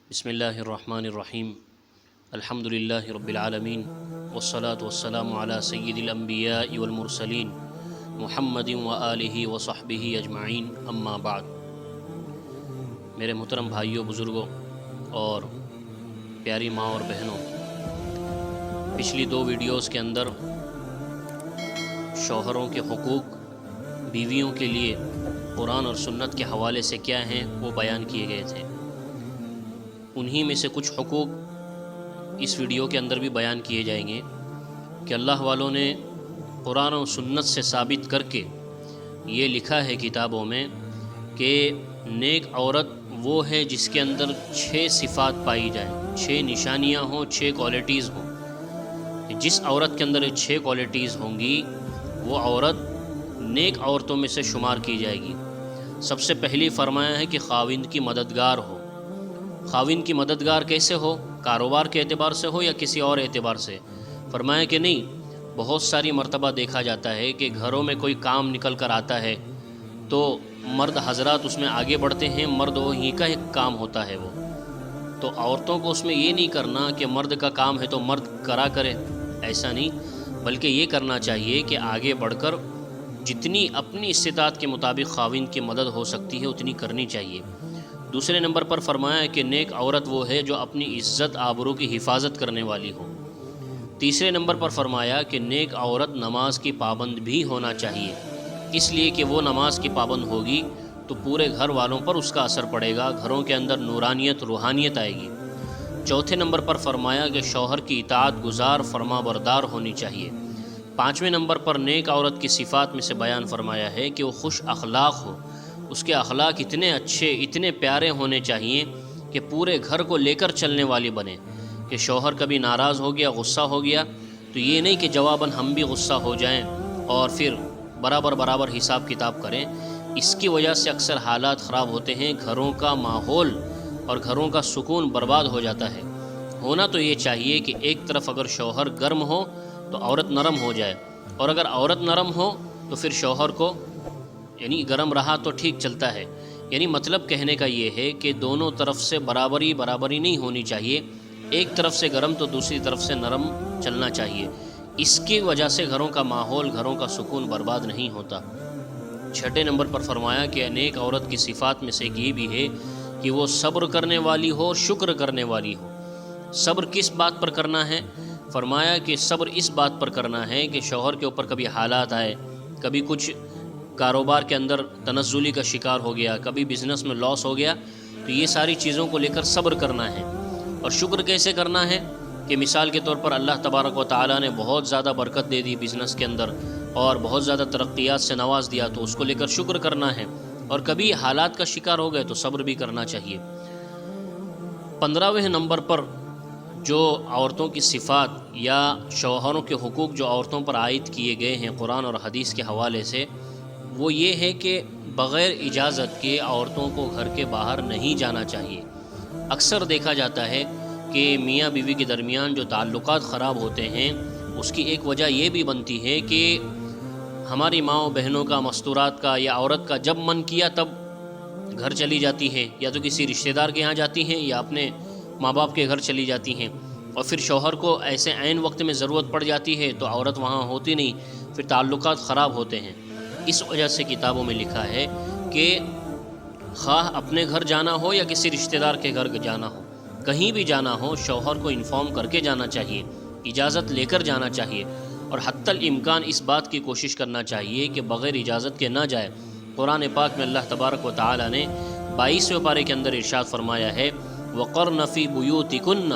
بسم اللہ الرحمن الرحیم الحمد للہ رب العالمین والصلاة والسلام علی سید الانبیاء والمرسلین محمد وآلہ وصحبہ اجمعین اما بعد۔ میرے محترم بھائیوں، بزرگوں اور پیاری ماں اور بہنوں، پچھلی 2 ویڈیوز کے اندر شوہروں کے حقوق بیویوں کے لیے قرآن اور سنت کے حوالے سے کیا ہیں وہ بیان کیے گئے تھے۔ انہی میں سے کچھ حقوق اس ویڈیو کے اندر بھی بیان کیے جائیں گے کہ اللہ والوں نے قرآن و سنت سے ثابت کر کے یہ لکھا ہے کتابوں میں کہ نیک عورت وہ ہے جس کے اندر 6 صفات پائی جائیں، 6 نشانیاں ہوں، 6 کوالٹیز ہوں۔ جس عورت کے اندر یہ 6 کوالٹیز ہوں گی وہ عورت نیک عورتوں میں سے شمار کی جائے گی۔ سب سے پہلی فرمایا ہے کہ خاوند کی مددگار ہو۔ خاوند کی مددگار کیسے ہو؟ کاروبار کے اعتبار سے ہو یا کسی اور اعتبار سے؟ فرمایا کہ نہیں، بہت ساری مرتبہ دیکھا جاتا ہے کہ گھروں میں کوئی کام نکل کر آتا ہے تو مرد حضرات اس میں آگے بڑھتے ہیں، مرد وہی کا ایک کام ہوتا ہے وہ، تو عورتوں کو اس میں یہ نہیں کرنا کہ مرد کا کام ہے تو مرد کرا کرے، ایسا نہیں، بلکہ یہ کرنا چاہیے کہ آگے بڑھ کر جتنی اپنی استطاعت کے مطابق خاوند کی مدد ہو سکتی ہے اتنی کرنی چاہیے۔ دوسرے نمبر پر فرمایا ہے کہ نیک عورت وہ ہے جو اپنی عزت آبرو کی حفاظت کرنے والی ہو۔ تیسرے نمبر پر فرمایا کہ نیک عورت نماز کی پابند بھی ہونا چاہیے، اس لیے کہ وہ نماز کی پابند ہوگی تو پورے گھر والوں پر اس کا اثر پڑے گا، گھروں کے اندر نورانیت، روحانیت آئے گی۔ چوتھے نمبر پر فرمایا کہ شوہر کی اطاعت گزار، فرما بردار ہونی چاہیے۔ پانچویں نمبر پر نیک عورت کی صفات میں سے بیان فرمایا ہے کہ وہ خوش اخلاق ہو، اس کے اخلاق اتنے اچھے، اتنے پیارے ہونے چاہیے کہ پورے گھر کو لے کر چلنے والی بنے، کہ شوہر کبھی ناراض ہو گیا، غصہ ہو گیا تو یہ نہیں کہ جواباً ہم بھی غصہ ہو جائیں اور پھر برابر حساب کتاب کریں۔ اس کی وجہ سے اکثر حالات خراب ہوتے ہیں، گھروں کا ماحول اور گھروں کا سکون برباد ہو جاتا ہے۔ ہونا تو یہ چاہیے کہ ایک طرف اگر شوہر گرم ہو تو عورت نرم ہو جائے، اور اگر عورت نرم ہو تو پھر شوہر کو یعنی گرم رہا تو ٹھیک چلتا ہے۔ یعنی مطلب کہنے کا یہ ہے کہ دونوں طرف سے برابری نہیں ہونی چاہیے، ایک طرف سے گرم تو دوسری طرف سے نرم چلنا چاہیے۔ اس کی وجہ سے گھروں کا ماحول، گھروں کا سکون برباد نہیں ہوتا۔ چھٹے نمبر پر فرمایا کہ نیک عورت کی صفات میں سے یہ بھی ہے کہ وہ صبر کرنے والی ہو، شکر کرنے والی ہو۔ صبر کس بات پر کرنا ہے؟ فرمایا کہ صبر اس بات پر کرنا ہے کہ شوہر کے اوپر کبھی حالات آئے، کبھی کچھ کاروبار کے اندر تنزلی کا شکار ہو گیا، کبھی بزنس میں لاس ہو گیا، تو یہ ساری چیزوں کو لے کر صبر کرنا ہے۔ اور شکر کیسے کرنا ہے؟ کہ مثال کے طور پر اللہ تبارک و تعالیٰ نے بہت زیادہ برکت دے دی بزنس کے اندر اور بہت زیادہ ترقیات سے نواز دیا تو اس کو لے کر شکر کرنا ہے، اور کبھی حالات کا شکار ہو گئے تو صبر بھی کرنا چاہیے۔ 15ویں نمبر پر جو عورتوں کی صفات یا شوہروں کے حقوق جو عورتوں پر عائد کیے گئے ہیں قرآن اور حدیث کے حوالے سے، وہ یہ ہے کہ بغیر اجازت کے عورتوں کو گھر کے باہر نہیں جانا چاہیے۔ اکثر دیکھا جاتا ہے کہ میاں بیوی کے درمیان جو تعلقات خراب ہوتے ہیں اس کی ایک وجہ یہ بھی بنتی ہے کہ ہماری ماؤں بہنوں کا، مستورات کا یا عورت کا جب من کیا تب گھر چلی جاتی ہے، یا تو کسی رشتہ دار کے یہاں جاتی ہیں یا اپنے ماں باپ کے گھر چلی جاتی ہیں، اور پھر شوہر کو ایسے عین وقت میں ضرورت پڑ جاتی ہے تو عورت وہاں ہوتی نہیں، پھر تعلقات خراب ہوتے ہیں۔ اس وجہ سے کتابوں میں لکھا ہے کہ خواہ اپنے گھر جانا ہو یا کسی رشتہ دار کے گھر جانا ہو، کہیں بھی جانا ہو شوہر کو انفارم کر کے جانا چاہیے، اجازت لے کر جانا چاہیے، اور حتی الامکان اس بات کی کوشش کرنا چاہیے کہ بغیر اجازت کے نہ جائے۔ قرآن پاک میں اللہ تبارک و تعالیٰ نے 22ویں پارے کے اندر ارشاد فرمایا ہے وَقَرْنَ فِي بُيُوتِكُنَّ،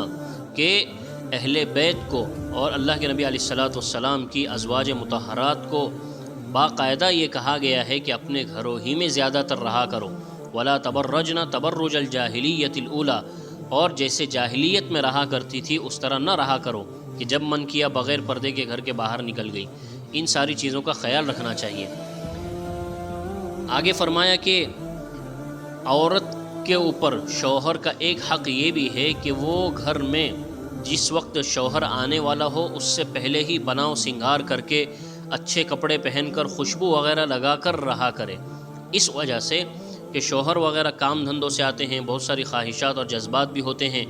کہ اہل بیت کو اور اللہ کے نبی علیہ الصلوۃ والسلام کی ازواج مطہرات کو باقاعدہ یہ کہا گیا ہے کہ اپنے گھروں ہی میں زیادہ تر رہا کرو، وَلَا تَبَرَّجْنَ تَبَرُّجَ الْجَاهِلِيَّةِ الْأُولَى، اور جیسے جاہلیت میں رہا کرتی تھی اس طرح نہ رہا کرو کہ جب من کیا بغیر پردے کے گھر کے باہر نکل گئی۔ ان ساری چیزوں کا خیال رکھنا چاہیے۔ آگے فرمایا کہ عورت کے اوپر شوہر کا ایک حق یہ بھی ہے کہ وہ گھر میں جس وقت شوہر آنے والا ہو اس سے پہلے ہی بناؤ سنگار کر کے اچھے کپڑے پہن کر خوشبو وغیرہ لگا کر رہا کرے۔ اس وجہ سے کہ شوہر وغیرہ کام دھندوں سے آتے ہیں، بہت ساری خواہشات اور جذبات بھی ہوتے ہیں،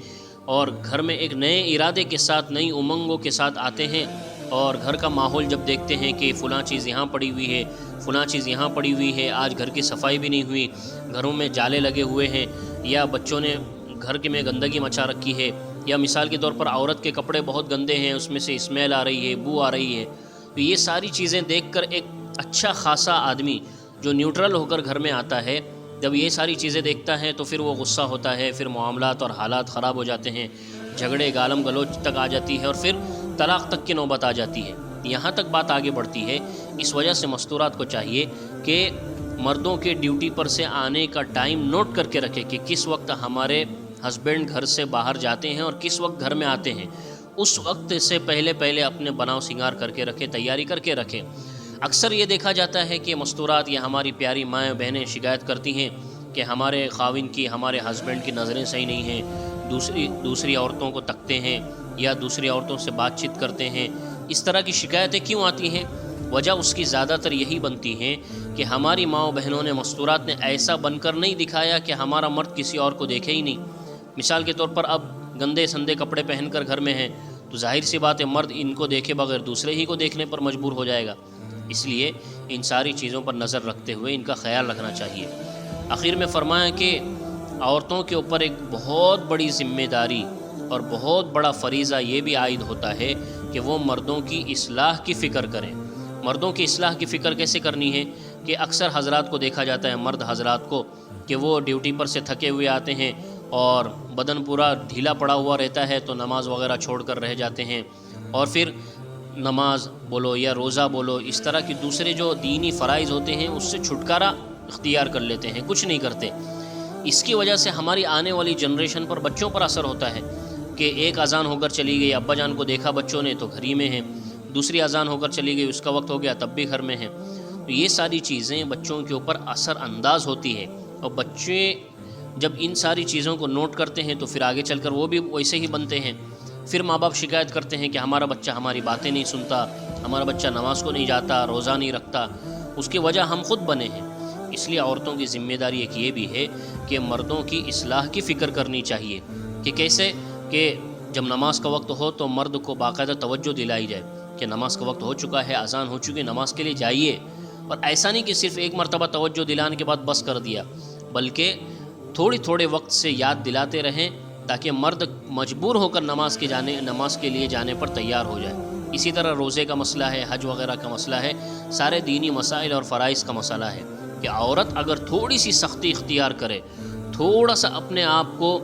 اور گھر میں ایک نئے ارادے کے ساتھ، نئی امنگوں کے ساتھ آتے ہیں، اور گھر کا ماحول جب دیکھتے ہیں کہ فلاں چیز یہاں پڑی ہوئی ہے، فلاں چیز یہاں پڑی ہوئی ہے، آج گھر کی صفائی بھی نہیں ہوئی، گھروں میں جالے لگے ہوئے ہیں، یا بچوں نے گھر کے میں گندگی مچا رکھی ہے، یا مثال کے طور پر عورت کے کپڑے بہت گندے ہیں، اس میں سے اسمیل آ رہی ہے، بو آ رہی ہے، تو یہ ساری چیزیں دیکھ کر ایک اچھا خاصا آدمی جو نیوٹرل ہو کر گھر میں آتا ہے، جب یہ ساری چیزیں دیکھتا ہے تو پھر وہ غصہ ہوتا ہے، پھر معاملات اور حالات خراب ہو جاتے ہیں، جھگڑے گالم گلوچ تک آ جاتی ہے، اور پھر طلاق تک کی نوبت آ جاتی ہے، یہاں تک بات آگے بڑھتی ہے۔ اس وجہ سے مستورات کو چاہیے کہ مردوں کے ڈیوٹی پر سے آنے کا ٹائم نوٹ کر کے رکھے کہ کس وقت ہمارے ہسبینڈ گھر سے باہر جاتے ہیں اور کس وقت گھر میں آتے ہیں، اس وقت سے پہلے اپنے بناؤ سنگار کر کے رکھے، تیاری کر کے رکھے۔ اکثر یہ دیکھا جاتا ہے کہ مستورات یا ہماری پیاری مائیں بہنیں شکایت کرتی ہیں کہ ہمارے خاوند کی، ہمارے ہسبینڈ کی نظریں صحیح نہیں ہیں، دوسری عورتوں کو تکتے ہیں یا دوسری عورتوں سے بات چیت کرتے ہیں۔ اس طرح کی شکایتیں کیوں آتی ہیں؟ وجہ اس کی زیادہ تر یہی بنتی ہیں کہ ہماری ماؤں بہنوں نے، مستورات نے ایسا بن کر نہیں دکھایا کہ ہمارا مرد کسی اور کو دیکھے ہی نہیں۔ مثال کے طور پر اب گندے سندے کپڑے پہن کر گھر میں ہیں تو ظاہر سی بات ہے مرد ان کو دیکھے بغیر دوسرے ہی کو دیکھنے پر مجبور ہو جائے گا۔ اس لیے ان ساری چیزوں پر نظر رکھتے ہوئے ان کا خیال رکھنا چاہیے۔ آخر میں فرمایا کہ عورتوں کے اوپر ایک بہت بڑی ذمہ داری اور بہت بڑا فریضہ یہ بھی عائد ہوتا ہے کہ وہ مردوں کی اصلاح کی فکر کریں۔ مردوں کی اصلاح کی فکر کیسے کرنی ہے کہ اکثر حضرات کو دیکھا جاتا ہے، مرد حضرات کو، کہ وہ ڈیوٹی پر سے تھکے ہوئے آتے ہیں اور بدن پورا ڈھیلا پڑا ہوا رہتا ہے تو نماز وغیرہ چھوڑ کر رہ جاتے ہیں، اور پھر نماز بولو یا روزہ بولو، اس طرح کی دوسرے جو دینی فرائض ہوتے ہیں اس سے چھٹکارا اختیار کر لیتے ہیں، کچھ نہیں کرتے۔ اس کی وجہ سے ہماری آنے والی جنریشن پر، بچوں پر اثر ہوتا ہے کہ ایک اذان ہو کر چلی گئی، ابا جان کو دیکھا بچوں نے تو گھر ہی میں ہیں، دوسری اذان ہو کر چلی گئی، اس کا وقت ہو گیا تب بھی گھر میں ہیں۔ تو یہ ساری چیزیں بچوں کے اوپر اثر انداز ہوتی ہے، اور بچے جب ان ساری چیزوں کو نوٹ کرتے ہیں تو پھر آگے چل کر وہ بھی ویسے ہی بنتے ہیں۔ پھر ماں باپ شکایت کرتے ہیں کہ ہمارا بچہ ہماری باتیں نہیں سنتا، ہمارا بچہ نماز کو نہیں جاتا، روزہ نہیں رکھتا۔ اس کی وجہ ہم خود بنے ہیں۔ اس لیے عورتوں کی ذمہ داری ایک یہ بھی ہے کہ مردوں کی اصلاح کی فکر کرنی چاہیے کہ کیسے، کہ جب نماز کا وقت ہو تو مرد کو باقاعدہ توجہ دلائی جائے کہ نماز کا وقت ہو چکا ہے، اذان ہو چکی ہے، نماز کے لیے جائیے۔ اور ایسا نہیں کہ صرف ایک مرتبہ توجہ دلانے کے بعد بس کر دیا، بلکہ تھوڑے وقت سے یاد دلاتے رہیں تاکہ مرد مجبور ہو کر نماز کے لیے جانے پر تیار ہو جائے۔ اسی طرح روزے کا مسئلہ ہے، حج وغیرہ کا مسئلہ ہے، سارے دینی مسائل اور فرائض کا مسئلہ ہے کہ عورت اگر تھوڑی سی سختی اختیار کرے، تھوڑا سا اپنے آپ کو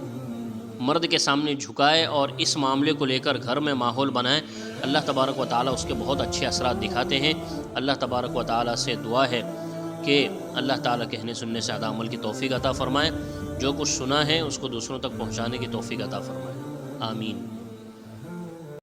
مرد کے سامنے جھکائے اور اس معاملے کو لے کر گھر میں ماحول بنائے، اللہ تبارک و تعالیٰ اس کے بہت اچھے اثرات دکھاتے ہیں۔ اللہ تبارک و تعالیٰ سے دعا ہے کہ اللہ تعالیٰ کہنے سننے سے ادا عمل کی توفیق عطا فرمائے، جو کچھ سنا ہے اس کو دوسروں تک پہنچانے کی توفیق عطا فرمائے، آمین۔